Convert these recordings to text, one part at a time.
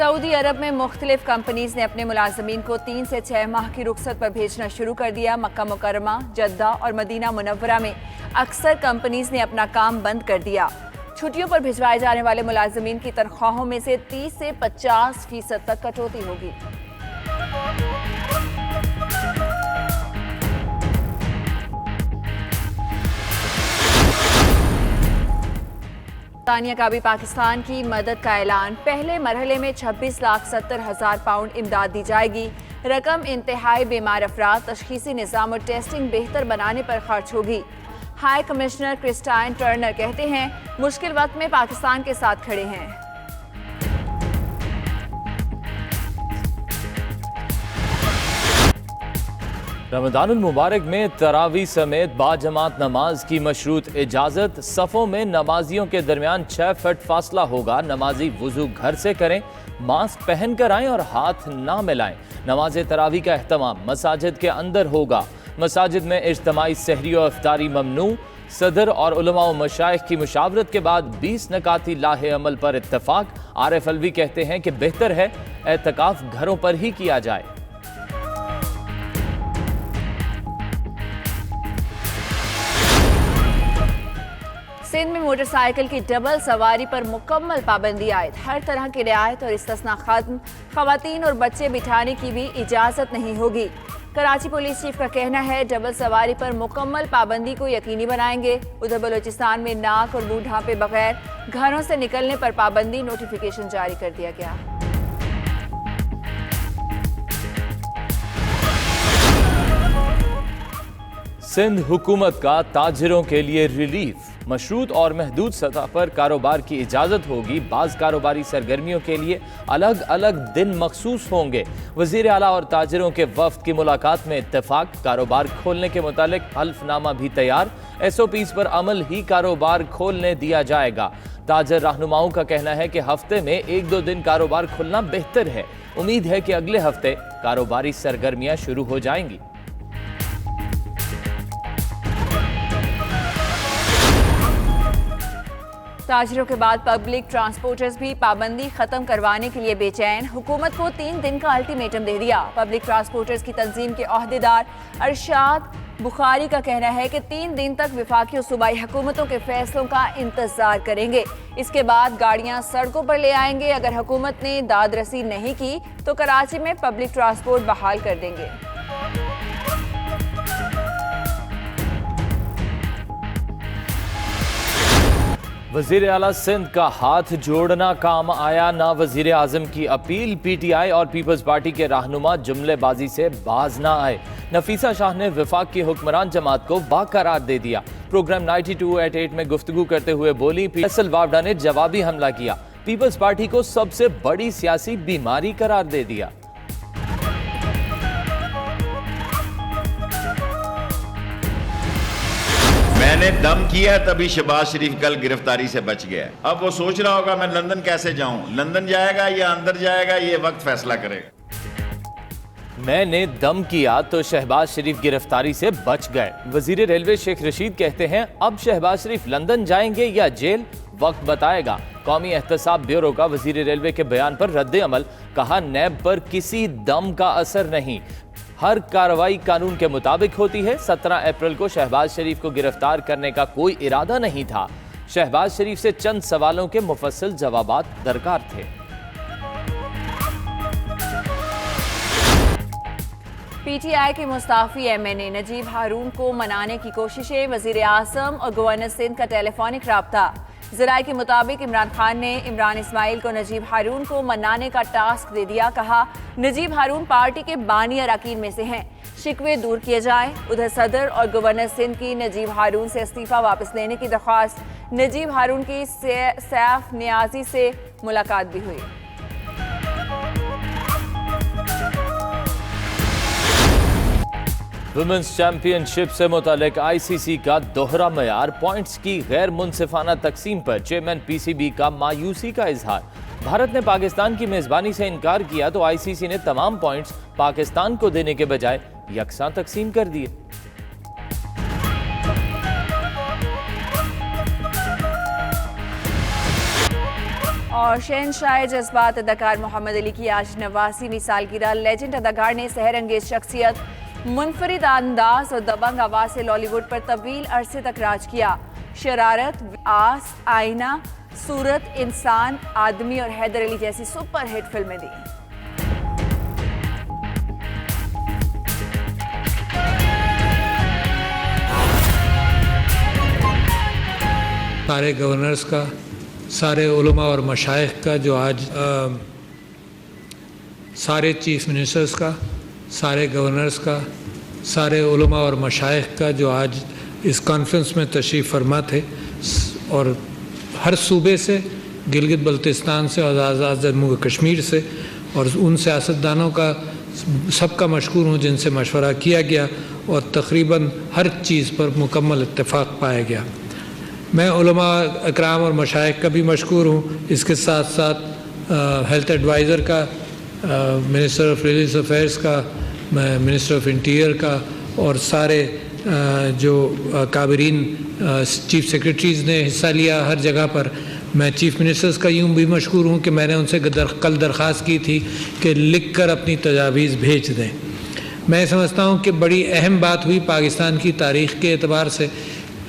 Saudi अरब में मुख्तलिफ companies ने अपने मुलाजमीन को 3 से 6 माह की रुखसत पर भेजना शुरू कर दिया। मक्का मुकर्रमा, जद्दा और मदीना मुनव्वरा में अक्सर कंपनीज ने अपना काम बंद कर दिया। छुट्टियों पर भिजवाए जाने वाले मुलाजमीन की तनख्वाहों में से 30 से 50% तक कटौती होगी। तानिया का भी पाकिस्तान की मदद का ऐलान। पहले मरहले में 26,70,000 पाउंड इमदाद दी जाएगी। रकम इंतहाई बीमार अफराद, तशखीसी निज़ाम और टेस्टिंग बेहतर बनाने पर खर्च होगी। हाई कमिश्नर क्रिस्टाइन टर्नर कहते हैं, मुश्किल वक्त में पाकिस्तान के साथ खड़े हैं। रमज़ानुल मुबारक में तरावी समेत बाजमात नमाज की मशरूत इजाज़त। सफ़ों में नमाजियों के दरमियान 6 फीट फासला होगा। नमाजी वुज़ू घर से करें, मास्क पहन कर आएँ और हाथ ना मिलाएं। नमाज तरावी का एहतमाम मसाजिद के अंदर होगा। मसाजिद में इज्तिमाई सहरी और इफ्तारी ममनू। सदर और उलमा व मशाइख की मुशावरत के बाद 20 नकाती लाहे अमल पर इत्तफाक। आरिफ अलवी कहते हैं कि बेहतर है एतकाफ घरों पर ही किया जाए। सिंध में मोटरसाइकिल की डबल सवारी पर मुकम्मल पाबंदी आयद। हर तरह की रियायत और इस्तिस्ना खत्म। खवातीन और बच्चे बिठाने की भी इजाज़त नहीं होगी। कराची पुलिस चीफ का कहना है, डबल सवारी पर मुकम्मल पाबंदी को यकीनी बनाएंगे। उधर बलूचिस्तान में नाक और मुंह ढांपे बगैर घरों से निकलने पर पाबंदी नोटिफिकेशन जारी कर दिया गया। सिंध हुकूमत का ताजिरों के लिए रिलीफ। मशरूत और महदूद सतह पर कारोबार की इजाज़त होगी। बाज़ कारोबारी सरगर्मियों के लिए अलग अलग दिन मखसूस होंगे। वज़ीर आला और ताजिरों के वफ्द की मुलाकात में इत्तेफाक। कारोबार खोलने के मुतालिक हल्फनामा भी तैयार। SOPs पर अमल ही कारोबार खोलने दिया जाएगा। ताजर रहनुमाओं का कहना है कि हफ्ते में 1-2 दिन कारोबार खुलना बेहतर है। उम्मीद है कि अगले हफ्ते कारोबारी सरगर्मियां शुरू हो जाएंगी। ताजिरों के बाद पब्लिक ट्रांसपोर्टर्स भी पाबंदी खत्म करवाने के लिए बेचैन। हुकूमत को 3 दिन का अल्टीमेटम दे दिया। पब्लिक ट्रांसपोर्टर्स की तंजीम के ओहदेदार अरशाद बुखारी का कहना है कि 3 दिन तक विफाकी और सूबाई हुकूमतों के फैसलों का इंतजार करेंगे। इसके बाद गाड़ियां सड़कों पर ले आएंगे। अगर हुकूमत ने दादरसी नहीं की तो कराची में पब्लिक ट्रांसपोर्ट बहाल कर देंगे। वज़ीर आला सिंध का हाथ जोड़ना काम आया ना। वज़ीर आज़म की अपील। PTI और पीपल्स पार्टी के रहनुमा जुमलेबाजी से बाज ना आए। नफीसा शाह ने वफाक की हुक्मरान जमात को बाकरार दे दिया। प्रोग्राम 92@8 में गुफ्तगू करते हुए बोली, फैसल वावडा ने जवाबी हमला किया। पीपल्स पार्टी को सबसे बड़ी सियासी बीमारी करार दे दिया। मैंने दम किया तभी शहबाज शरीफ कल गिरफ्तारी से बच गया। अब वो सोच रहा होगा मैं लंदन कैसे जाऊं। लंदन जाएगा या अंदर जाएगा, ये वक्त फैसला करेगा। मैंने दम किया तो शहबाज शरीफ गिरफ्तारी से बच गए। वजीर रेलवे शेख रशीद कहते हैं, अब शहबाज शरीफ लंदन जाएंगे या जेल, वक्त बताएगा। कौमी एहतसाब ब्यूरो का वजीर रेलवे के बयान पर रद्द अमल। कहा, नैब पर किसी दम का असर नहीं, हर कार्रवाई कानून के मुताबिक होती है। 17 अप्रैल को शहबाज शरीफ को गिरफ्तार करने का कोई इरादा नहीं था। शहबाज शरीफ से चंद सवालों के मुफस्सल जवाबात दरकार थे। PTI के मुस्ताफी MNA नजीब हारून को मनाने की कोशिशें। वजीर आज़म और गवर्नर सिंध का टेलीफोनिक राब्ता। ज़राए के मुताबिक इमरान खान ने इमरान इस्माइल को नजीब हारून को मनाने का टास्क दे दिया। कहा, नजीब हारून पार्टी के बानी अरकान में से हैं, शिकवे दूर किए जाएं। उधर सदर और गवर्नर सिंध की नजीब हारून से इस्तीफा वापस लेने की दरख्वास्त। नजीब हारून की सैफ नियाजी से मुलाकात भी हुई। वुमेन्स चैंपियनशिप से मुतालिक ICC का दोहरा मयार। पॉइंट्स की गैर मुनसिफाना तकसीम पर चेयरमैन PCB का मायूसी का इजहार। भारत ने पाकिस्तान की मेजबानी से इनकार किया तो ICC ने तमाम पॉइंट्स पाकिस्तान को देने के बजाय यकसां तकसीम कर दिए। और शहनशाह जज्बात अदाकार मोहम्मद अली की आज 89वीं सालगिरह। लेजेंड अदाकार ने सहर अंगेज शख्सियत, मुनफरिद अंदाज और दबंग आवाज से लॉलीवुड पर तवील अरसे तक राज किया। शरारत, आस, आईना, सूरत, इंसान, आदमी और हैदर अली जैसी सुपरहिट फिल्में दी। सारे गवर्नर्स का, सारे उलमा और मशाइख का जो आज सारे चीफ मिनिस्टर्स का, सारे गवर्नर्स का, सारे उलमा और मशाइख का जो आज इस कॉन्फ्रेंस में तशरीफ़ फरमा थे और हर सूबे से, गिलगित बल्तिस्तान से और आज़ाद जम्मू कश्मीर से, और उन सियासतदानों का सबका मशकूर हूँ जिनसे मशवरा किया गया और तकरीबन हर चीज़ पर मुकम्मल इत्तेफाक पाया गया। मैं उलमा इकराम और मशाइख का भी मशकूर हूँ। इसके साथ साथ हेल्थ एडवाइज़र का, मिनिस्टर ऑफ रिलीजियस अफेयर्स का, मिनिस्टर ऑफ इंटीरियर का और सारे जो काबिरीन चीफ सेक्रेटरीज़ ने हिस्सा लिया हर जगह पर। मैं चीफ मिनिस्टर्स का यूँ भी मशकूर हूँ कि मैंने उनसे कल दरख्वास्त की थी कि लिख कर अपनी तजावीज़ भेज दें। मैं समझता हूँ कि बड़ी अहम बात हुई पाकिस्तान की तारीख़ के एतबार से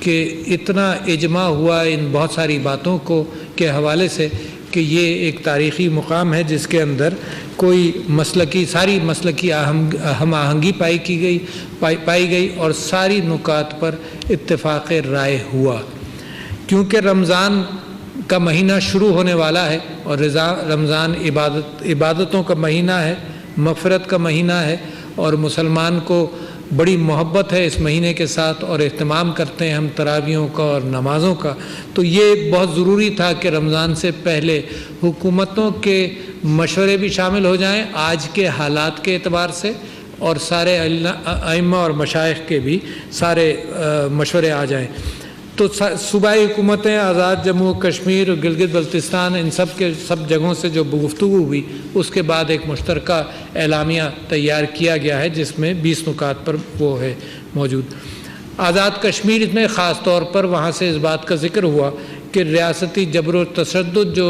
कि इतना इजमा हुआ इन बहुत सारी बातों को के हवाले से कि ये एक तारीख़ी मुकाम है जिसके अंदर कोई सारी मसलकी हम आहंगी पाई गई और सारी नुकात पर इत्तेफाक राय हुआ। क्योंकि रमज़ान का महीना शुरू होने वाला है और रमज़ान इबादतों का महीना है, मग़फ़िरत का महीना है और मुसलमान को बड़ी मोहब्बत है इस महीने के साथ और एहतमाम करते हैं हम तरावियों का और नमाज़ों का। तो ये बहुत ज़रूरी था कि रमज़ान से पहले हुकूमतों के मशवरे भी शामिल हो जाएं आज के हालात के एतबार से और सारे अइम्मा और मशाइख के भी सारे मशवरे आ जाएं। तो सूबाई हुकूमतें, आज़ाद जम्मू कश्मीर और गिलगित बल्तिस्तान, इन सब जगहों से जो गुफ्तगू हुई उसके बाद एक मुश्तरका एलामिया तैयार किया गया है जिसमें 20 नुकात पर वो है मौजूद। आज़ाद कश्मीर में ख़ास तौर पर वहाँ से इस बात का ज़िक्र हुआ कि रियासती जबर व तशद्दुद जो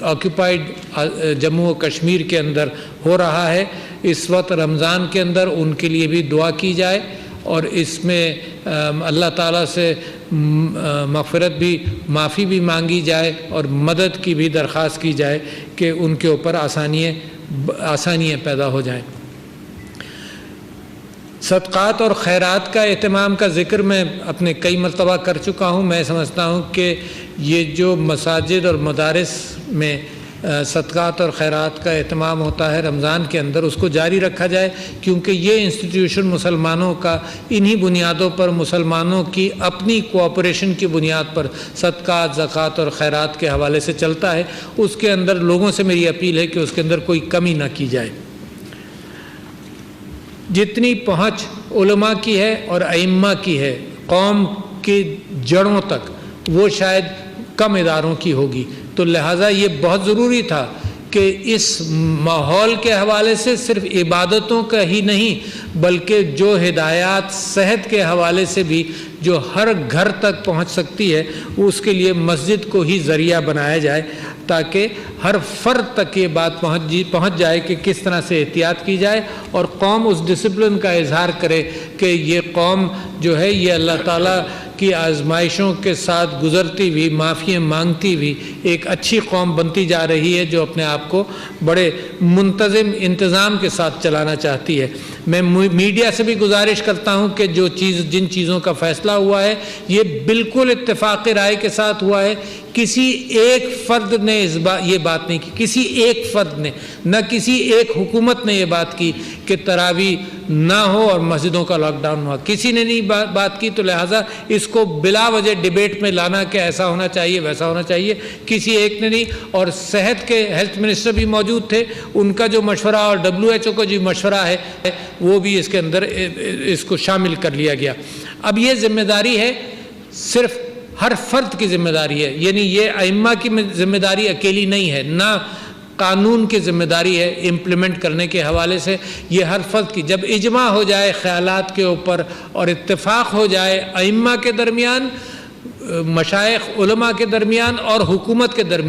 ऑक्यूपाइड जम्मू व कश्मीर के अंदर हो रहा है इस वक्त रमज़ान के अंदर उनके लिए भी दुआ की जाए और इसमें अल्लाह ताला से मग़फ़िरत भी, माफ़ी भी मांगी जाए और मदद की भी दरख्वास्त की जाए कि उनके ऊपर आसानियाँ पैदा हो जाएं। सदक़ात और खैरात का एहतमाम का ज़िक्र मैं अपने कई मरतबा कर चुका हूँ। मैं समझता हूँ कि ये जो मसाजिद और मदारिस में सदक़ात और खैरात का एहतमाम होता है रमज़ान के अंदर उसको जारी रखा जाए क्योंकि ये इंस्टीट्यूशन मुसलमानों का इन्हीं बुनियादों पर, मुसलमानों की अपनी कोऑपरेशन की बुनियाद पर सदक़ात, ज़कात और खैरात के हवाले से चलता है। उसके अंदर लोगों से मेरी अपील है कि उसके अंदर कोई कमी ना की जाए। जितनी पहुँच उलमा की है और अइम्मा की है कौम की जड़ों तक वो शायद कम इदारों की होगी। तो लिहाजा ये बहुत ज़रूरी था कि इस माहौल के हवाले से सिर्फ इबादतों का ही नहीं बल्कि जो हिदायत सेहत के हवाले से भी जो हर घर तक पहुंच सकती है उसके लिए मस्जिद को ही ज़रिया बनाया जाए ताकि हर फ़र्द तक ये बात पहुंच जाए कि किस तरह से एहतियात की जाए और कौम उस डिसिप्लिन का इजहार करे कि ये कौम जो है ये अल्लाह ताला की आजमाइशों के साथ गुज़रती हुई, माफ़ियाँ मांगती हुई एक अच्छी कौम बनती जा रही है जो अपने आप को बड़े मुंतज़िम इंतज़ाम के साथ चलाना चाहती है। मैं मीडिया से भी गुजारिश करता हूँ कि जिन चीज़ों का फ़ैसला हुआ है ये बिल्कुल इत्तेफाक़ राय के साथ हुआ है। किसी एक फ़र्द ने ये बात नहीं की, किसी एक फ़र्द ने, न किसी एक हुकूमत ने ये बात की कि तरावी ना हो और मस्जिदों का लॉकडाउन हुआ, किसी ने नहीं बात की। तो लिहाजा इसको बिला वजह डिबेट में लाना कि ऐसा होना चाहिए वैसा होना चाहिए, किसी एक ने नहीं। और सेहत के हेल्थ मिनिस्टर भी मौजूद थे, उनका जो मशवरा और WHO का जो मशवरा है वो भी इसके अंदर इसको शामिल कर लिया गया। अब ये जिम्मेदारी है सिर्फ हर फर्द की जिम्मेदारी है, यानी ये अइम्मा की जिम्मेदारी अकेली नहीं है, ना कानून की जिम्मेदारी है इम्प्लीमेंट करने के हवाले से, ये हर फर्द की। जब इजमा हो जाए ख्यालात के ऊपर और इत्तेफाक हो जाए अइम्मा के दरमियान, मशाइख उलमा के दरमियान और हुकूमत के दरमियान,